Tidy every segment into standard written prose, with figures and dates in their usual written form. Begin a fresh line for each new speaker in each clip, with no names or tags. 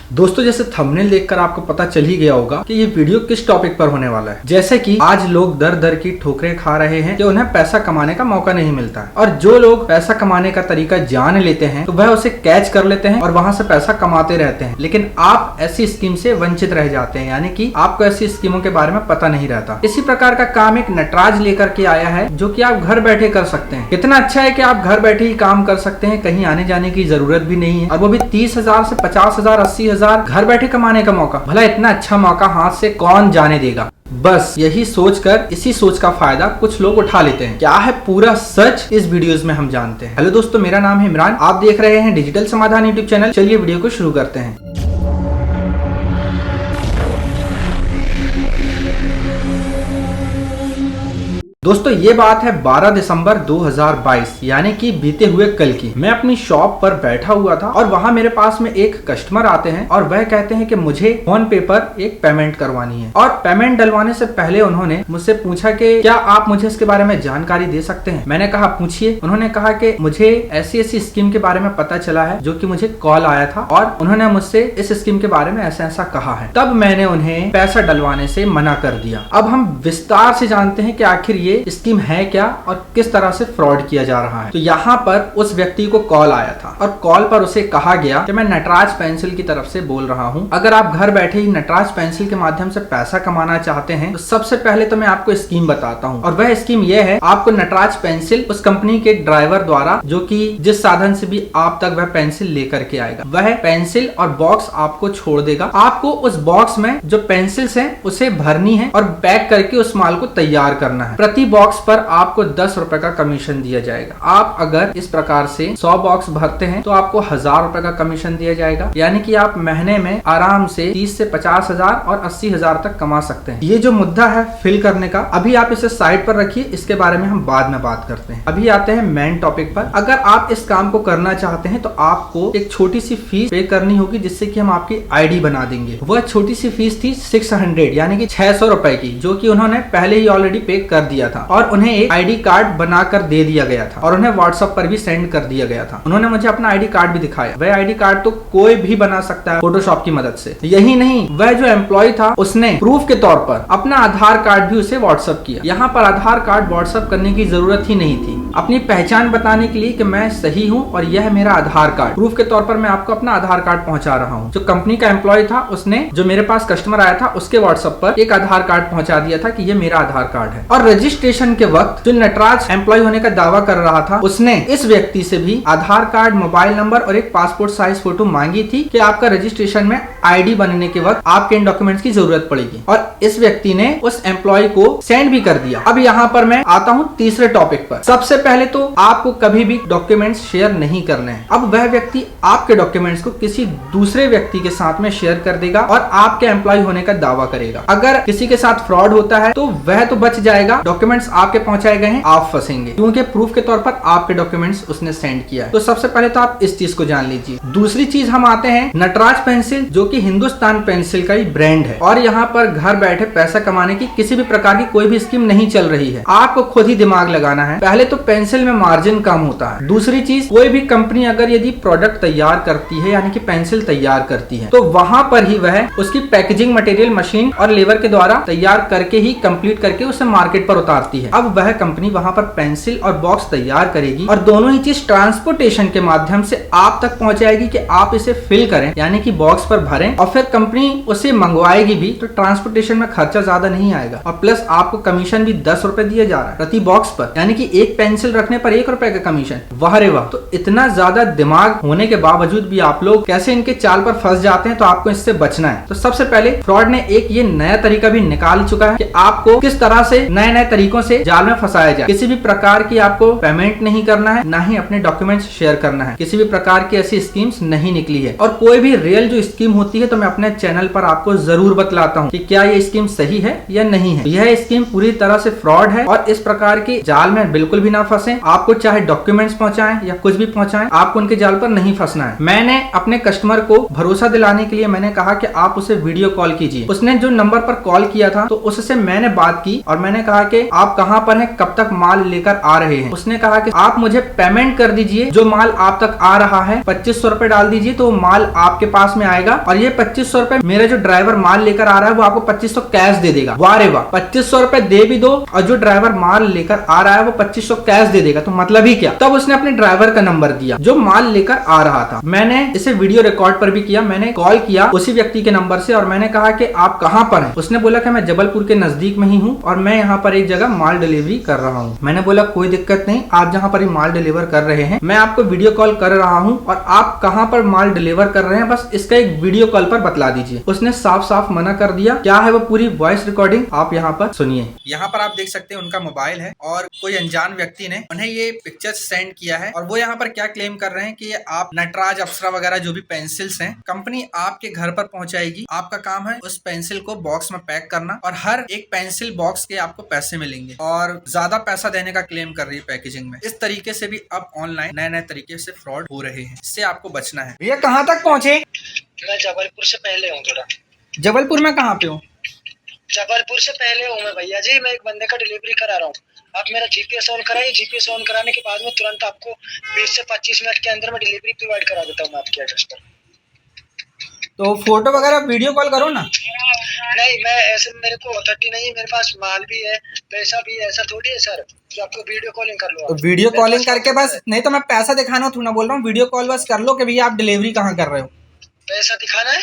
दोस्तों जैसे थंबनेल देखकर आपको पता चल ही गया होगा कि ये वीडियो किस टॉपिक पर होने वाला है। जैसे कि आज लोग दर दर की ठोकरें खा रहे हैं कि उन्हें पैसा कमाने का मौका नहीं मिलता है, और जो लोग पैसा कमाने का तरीका जान लेते हैं तो वह उसे कैच कर लेते हैं और वहां से पैसा कमाते रहते हैं। लेकिन आप ऐसी स्कीम से वंचित रह जाते हैं, यानी कि आपको ऐसी स्कीमों के बारे में पता नहीं रहता। इसी प्रकार का काम एक नटराज लेकर के आया है, जो कि आप घर बैठे कर सकते हैं। कितना अच्छा है कि आप घर बैठे ही काम कर सकते हैं, कहीं आने जाने की जरूरत भी नहीं है, और वो भी 30,000 से 50,000 80,000 घर बैठे कमाने का मौका। भला इतना अच्छा मौका हाथ से कौन जाने देगा। बस यही सोचकर इसी सोच का फायदा कुछ लोग उठा लेते हैं। क्या है पूरा सच, इस वीडियोस में हम जानते हैं। हेलो दोस्तों, मेरा नाम है इमरान, आप देख रहे हैं डिजिटल समाधान यूट्यूब चैनल। चलिए वीडियो को शुरू करते हैं। दोस्तों ये बात है 12 दिसंबर 2022 यानी कि बीते हुए कल की। मैं अपनी शॉप पर बैठा हुआ था और वहां मेरे पास में एक कस्टमर आते हैं और वह कहते हैं कि मुझे फोन पे पर एक पेमेंट करवानी है। और पेमेंट डलवाने से पहले उन्होंने मुझसे पूछा कि क्या आप मुझे इसके बारे में जानकारी दे सकते हैं। मैंने कहा पूछिए। उन्होंने कहा कि मुझे ऐसी ऐसी स्कीम के बारे में पता चला है, जो कि मुझे कॉल आया था और उन्होंने मुझसे इस स्कीम के बारे में ऐसा ऐसा कहा है। तब मैंने उन्हें पैसा डलवाने से मना कर दिया। अब हम विस्तार से जानते हैं कि आखिर ये स्कीम है क्या और किस तरह से फ्रॉड किया जा रहा है। तो यहाँ पर उस व्यक्ति को कॉल आया था और कॉल पर उसे कहा गया कि मैं नटराज पेंसिल की तरफ से बोल रहा हूँ। अगर आप घर बैठे ही नटराज पेंसिल के माध्यम से पैसा कमाना चाहते हैं तो सबसे पहले तो मैं आपको स्कीम बताता हूँ, और वह स्कीम यह है, आपको नटराज पेंसिल उस कंपनी के ड्राइवर द्वारा, जो कि जिस साधन से भी आप तक वह पेंसिल लेकर के आएगा, वह पेंसिल और बॉक्स आपको छोड़ देगा। आपको उस बॉक्स में जो पेंसिल्स हैं उसे भरनी है और पैक करके उस माल को तैयार करना है। प्रति बॉक्स पर आपको 10 रुपए का कमीशन दिया जाएगा। आप अगर इस प्रकार से 100 बॉक्स भरते हैं तो आपको 1000 रुपए का कमीशन दिया जाएगा, यानी कि आप महीने में आराम से 30 से 50,000 और 80,000 तक कमा सकते हैं। ये जो मुद्दा है फिल करने का, अभी आप इसे साइड पर रखिए, इसके बारे में हम बाद में बात करते हैं। अभी आते हैं मेन टॉपिक पर। अगर आप इस काम को करना चाहते हैं तो आपको एक छोटी सी फीस पे करनी होगी, जिससे कि हम आपकी आईडी बना देंगे। वह छोटी सी फीस थी 600 यानी कि 600 रुपए की, जो कि उन्होंने पहले ही ऑलरेडी पे कर दिया था और उन्हें एक आईडी कार्ड बनाकर दे दिया गया था और उन्हें व्हाट्सएप पर भी सेंड कर दिया गया था। उन्होंने मुझे अपना आईडी कार्ड भी दिखाया। वह आईडी कार्ड तो कोई भी बना सकता है फोटोशॉप की मदद से। यही नहीं, वह जो एम्प्लॉय था उसने प्रूफ के तौर पर अपना आधार कार्ड भी उसे व्हाट्सएप किया। यहाँ पर आधार कार्ड व्हाट्सएप करने की जरूरत ही नहीं थी, अपनी पहचान बताने के लिए कि मैं सही हूँ और यह मेरा आधार कार्ड, प्रूफ के तौर पर मैं आपको अपना आधार कार्ड पहुंचा रहा हूँ। जो कंपनी का एम्प्लॉय था उसने जो मेरे पास कस्टमर आया था उसके व्हाट्सएप पर एक आधार कार्ड पहुंचा दिया था कि ये मेरा आधार कार्ड है। और रजिस्ट्रेशन के वक्त जो नटराज एम्प्लॉय होने का दावा कर रहा था उसने इस व्यक्ति से भी आधार कार्ड, मोबाइल नंबर और एक पासपोर्ट साइज फोटो मांगी थी कि आपका रजिस्ट्रेशन में आईडी बनने के वक्त आपके इन डॉक्यूमेंट्स की जरूरत पड़ेगी, और इस व्यक्ति ने उस एम्प्लॉय को सेंड भी कर दिया। अब यहाँ पर मैं आता हूँ तीसरे टॉपिक पर। सबसे पहले तो आपको कभी भी डॉक्यूमेंट्स शेयर नहीं करने हैं। अब वह व्यक्ति आपके डॉक्यूमेंट्स को किसी दूसरे व्यक्ति के साथ में शेयर कर देगा और आपके एम्प्लॉय होने का दावा करेगा। अगर किसी के साथ फ्रॉड होता है तो वह तो बच जाएगा, डॉक्यूमेंट्स आपके पहुंचाए गए हैं, आप फंसेंगे, क्योंकि प्रूफ के तौर पर आपके डॉक्यूमेंट्स उसने सेंड किया है। तो सबसे पहले तो आप इस चीज को जान लीजिए। दूसरी चीज हम आते हैं नटराज पेंसिल, जो कि हिंदुस्तान पेंसिल का ही ब्रांड है, और यहाँ पर घर बैठे पैसा कमाने की किसी भी प्रकार की कोई भी स्कीम नहीं चल रही है। आपको खुद ही दिमाग लगाना है। पहले तो पेंसिल में मार्जिन कम होता है। दूसरी चीज, कोई भी कंपनी अगर यदि प्रोडक्ट तैयार करती है, यानी कि पेंसिल तैयार करती है, तो वहां पर ही वह उसकी पैकेजिंग मटेरियल मशीन और लेबर के द्वारा तैयार करके ही कंप्लीट करके उसे मार्केट पर उतारती है। अब वह कंपनी वहां पर पेंसिल और बॉक्स तैयार करेगी और दोनों ही चीज ट्रांसपोर्टेशन के माध्यम से आप तक पहुंचाएगी कि आप इसे फिल करें, यानी कि बॉक्स पर भरें, और फिर कंपनी उसे मंगवाएगी भी। तो ट्रांसपोर्टेशन में खर्चा ज्यादा नहीं आएगा, और प्लस आपको कमीशन भी 10 रुपए दिया जा रहा है प्रति बॉक्स पर, यानी कि एक पेंसिल रखने पर 1 रुपए का कमीशन। वाह रे वाह। तो इतना ज्यादा दिमाग होने के बावजूद भी आप लोग कैसे इनके चाल पर फंस जाते हैं, तो आपको इससे बचना है। तो सबसे पहले फ्रॉड ने एक ये नया तरीका भी निकाल चुका है कि आपको किस तरह से नए नए तरीकों से जाल में फंसाया जाए। किसी भी प्रकार की आपको पेमेंट नहीं करना है, ना ही अपने डॉक्यूमेंट्स शेयर करना है। किसी भी प्रकार की ऐसी स्कीम्स नहीं निकली है, और कोई भी रियल जो स्कीम होती है तो मैं अपने चैनल पर आपको जरूर बतलाता हूँ कि क्या ये स्कीम सही है या नहीं है। यह स्कीम पूरी तरह से फ्रॉड है, और इस प्रकार की जाल में बिल्कुल भी ना फंसे, आपको चाहे डॉक्यूमेंट्स पहुंचाएं या कुछ भी पहुंचाएं, आपको उनके जाल पर नहीं फंसना है। मैंने अपने कस्टमर को भरोसा दिलाने के लिए मैंने कहा कि आप उसे वीडियो कॉल कीजिए। उसने जो नंबर पर कॉल किया था तो उससे मैंने बात की और मैंने कहा कि आप कहां पर हैं, कब तक माल लेकर आ रहे हैं। उसने कहा कि आप मुझे पेमेंट कर दीजिए, जो माल आप तक आ रहा है 2500 रुपए डाल दीजिए तो माल आपके पास में आएगा और ये 2500 रुपए मेरा जो ड्राइवर माल लेकर आ रहा है वो आपको 2500 कैश दे देगा। वाह रे वाह, 2500 रुपए दे भी दो और जो ड्राइवर माल लेकर आ रहा है वो 2500 कैश दे देगा, तो मतलब ही क्या। तब उसने अपने ड्राइवर का नंबर दिया जो माल लेकर आ रहा था। मैंने इसे वीडियो रिकॉर्ड पर भी किया। मैंने कॉल किया उसी व्यक्ति के नंबर से और मैंने कहा कि आप कहां पर हैं। उसने बोला कि मैं जबलपुर के नजदीक में ही हूं और मैं यहाँ पर एक जगह माल डिलीवरी कर रहा हूँ। मैंने बोला कोई दिक्कत नहीं, आप जहाँ पर माल डिलीवर कर रहे हैं मैं आपको वीडियो कॉल कर रहा हूँ और आप कहाँ पर माल डिलीवर कर रहे हैं बस इसका एक वीडियो कॉल पर बतला दीजिए। उसने साफ साफ मना कर दिया। क्या है वो पूरी वॉइस रिकॉर्डिंग आप यहाँ पर सुनिए। यहाँ पर आप देख सकते हैं उनका मोबाइल है और कोई अनजान व्यक्ति ने उन्हें ये पिक्चर्स सेंड किया है और वो यहाँ पर क्या क्लेम कर रहे हैं कि आप नटराज, अप्सरा वगैरह जो भी पेंसिल्स हैं कंपनी आपके घर पर पहुंचाएगी। आपका काम है उस पेंसिल को बॉक्स में पैक करना और हर एक पेंसिल बॉक्स के आपको पैसे मिलेंगे और ज्यादा पैसा देने का क्लेम कर रही है पैकेजिंग में। इस तरीके से भी अब ऑनलाइन नए नए तरीके से फ्रॉड हो रहे हैं, इससे आपको बचना है। भैया कहाँ तक पहुँचे?
मैं जबलपुर से पहले हूँ थोड़ा।
जबलपुर में कहाँ पे हो?
जबलपुर से पहले हूँ मैं भैया जी। मैं एक बंदे का डिलीवरी करा रहा हूँ। आप मेरा जीपीएस ऑन कराइए। जीपीएस ऑन कराने के बाद में तुरंत आपको 20 से 25 मिनट के अंदर में डिलीवरी प्रोवाइड करा देता हूँ मैं आपके एड्रेस पर।
तो फोटो वगैरह वीडियो कॉल करो ना।
नहीं, मैं ऐसे मेरे को अथॉरिटी नहीं है, मेरे पास माल भी है, पैसा भी है, ऐसा थोड़ी है सर जो आपको वीडियो कॉलिंग कर लो।
तो वीडियो कॉलिंग करके बस, नहीं तो मैं पैसा दिखाना थोड़ा बोल रहा हूँ, वीडियो कॉल बस कर लो कि भैया आप डिलीवरी कहाँ कर रहे हो।
पैसा दिखाना है?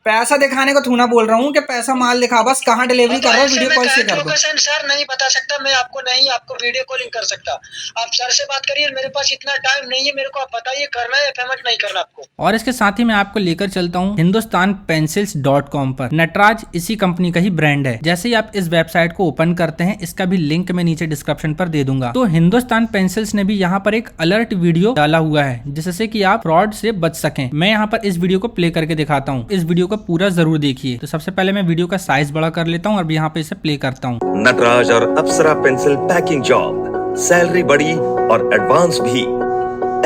पैसा दिखाने को थोड़ा बोल रहा हूँ कि पैसा माल दिखा, बस कहाँ डिलीवरी कर रहे हो वीडियो कॉल से कर दो।
सर नहीं बता सकता मैं आपको, नहीं आपको वीडियो कॉलिंग कर सकता। आप सर से बात करिए, मेरे पास इतना टाइम नहीं है। मेरे को आप बताइए करना है या पेमेंट नहीं करना आपको।
और इसके साथ ही मैं आपको लेकर चलता हूँ hindustanpencils.com पर। नटराज इसी कंपनी का ही ब्रांड है। जैसे ही आप इस वेबसाइट को ओपन करते हैं, इसका भी लिंक मैं नीचे डिस्क्रिप्शन पर दे दूंगा। तो हिंदुस्तान पेंसिल्स ने भी यहाँ पर एक अलर्ट वीडियो डाला हुआ है जिससे कि आप फ्रॉड से बच सकें। मैं यहाँ पर इस वीडियो को प्ले करके दिखाता हूँ। इस वीडियो को पूरा जरूर देखिए। तो सबसे पहले मैं वीडियो का साइज बड़ा कर लेता हूँ और यहाँ पे इसे प्ले करता हूँ।
नटराज और अप्सरा पेंसिल पैकिंग जॉब, सैलरी बड़ी और एडवांस भी।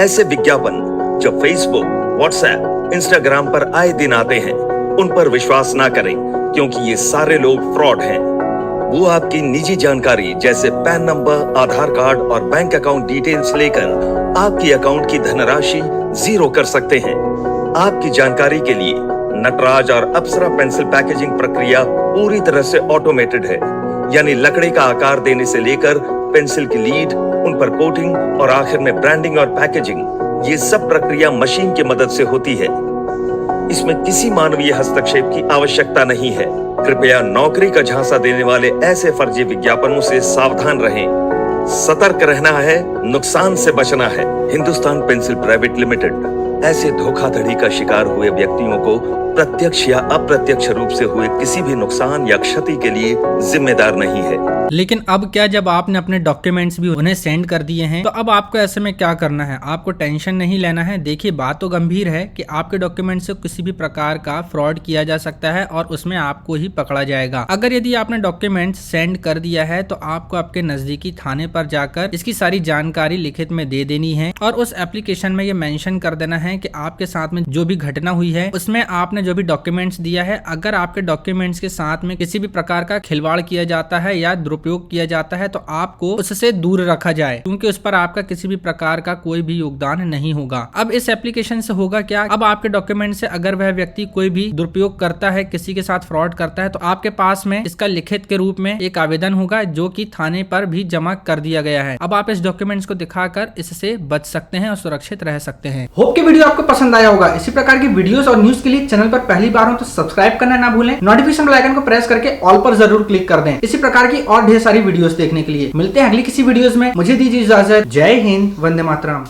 ऐसे विज्ञापन जो फेसबुक, व्हाट्सएप, इंस्टाग्राम पर आए दिन आते हैं, उन पर विश्वास ना करें क्योंकि ये सारे लोग फ्रॉड हैं। वो आपकी निजी जानकारी जैसे पैन नंबर, आधार कार्ड और बैंक अकाउंट डिटेल्स लेकर आपकी अकाउंट की धनराशि जीरो कर सकते हैं। आपकी जानकारी के लिए नटराज और अप्सरा पेंसिल पैकेजिंग प्रक्रिया पूरी तरह से ऑटोमेटेड है, यानी लकड़ी का आकार देने से लेकर पेंसिल की लीड, उन पर कोटिंग और आखिर में ब्रांडिंग और पैकेजिंग, ये सब प्रक्रिया मशीन की मदद से होती है। इसमें किसी मानवीय हस्तक्षेप की आवश्यकता नहीं है। कृपया नौकरी का झांसा देने वाले ऐसे फर्जी विज्ञापनों से सावधान रहें। सतर्क रहना है, नुकसान से बचना है। हिंदुस्तान पेंसिल प्राइवेट लिमिटेड ऐसे धोखाधड़ी का शिकार हुए व्यक्तियों को प्रत्यक्ष या अप्रत्यक्ष रूप से हुए किसी भी नुकसान या क्षति के लिए जिम्मेदार नहीं है। लेकिन अब क्या, जब आपने अपने डॉक्यूमेंट्स भी उन्हें सेंड कर दिए हैं तो अब आपको ऐसे में क्या करना है? आपको टेंशन नहीं लेना है। देखिए, बात तो गंभीर है कि आपके डॉक्यूमेंट से किसी भी प्रकार का फ्रॉड किया जा सकता है और उसमें आपको ही पकड़ा जाएगा। अगर यदि आपने डॉक्यूमेंट सेंड कर दिया है तो आपको आपके नजदीकी थाने पर जाकर इसकी सारी जानकारी लिखित में दे देनी है और उस एप्लीकेशन में ये मेंशन कर देना है कि आपके साथ में जो भी घटना हुई है उसमें आपने जो भी डॉक्यूमेंट्स दिया है, अगर आपके डॉक्यूमेंट्स के साथ में किसी भी प्रकार का खिलवाड़ किया जाता है या दुरुपयोग किया जाता है तो आपको उससे दूर रखा जाए, क्योंकि उस पर आपका किसी भी प्रकार का कोई भी योगदान नहीं होगा। अब इस एप्लीकेशन से होगा क्या, अब आपके डॉक्यूमेंट से अगर वह व्यक्ति कोई भी दुरुपयोग करता है, किसी के साथ फ्रॉड करता है, तो आपके पास में इसका लिखित के रूप में एक आवेदन होगा जो कि थाने पर भी जमा कर दिया गया है। अब आप इस डॉक्यूमेंट्स को दिखाकर इससे बच सकते हैं और सुरक्षित रह सकते हैं। होप कि वीडियो आपको पसंद आया होगा। इसी प्रकार की वीडियोस और न्यूज के लिए चैनल पर पहली बार हो तो सब्सक्राइब करना ना भूलें। नोटिफिकेशन बेल आइकन को प्रेस करके ऑल पर जरूर क्लिक कर दें। इसी प्रकार की और ढेर सारी वीडियोस देखने के लिए। मिलते हैं अगली किसी वीडियोस में। मुझे दीजिए इजाजत। जय हिंद, वंदे मातरम।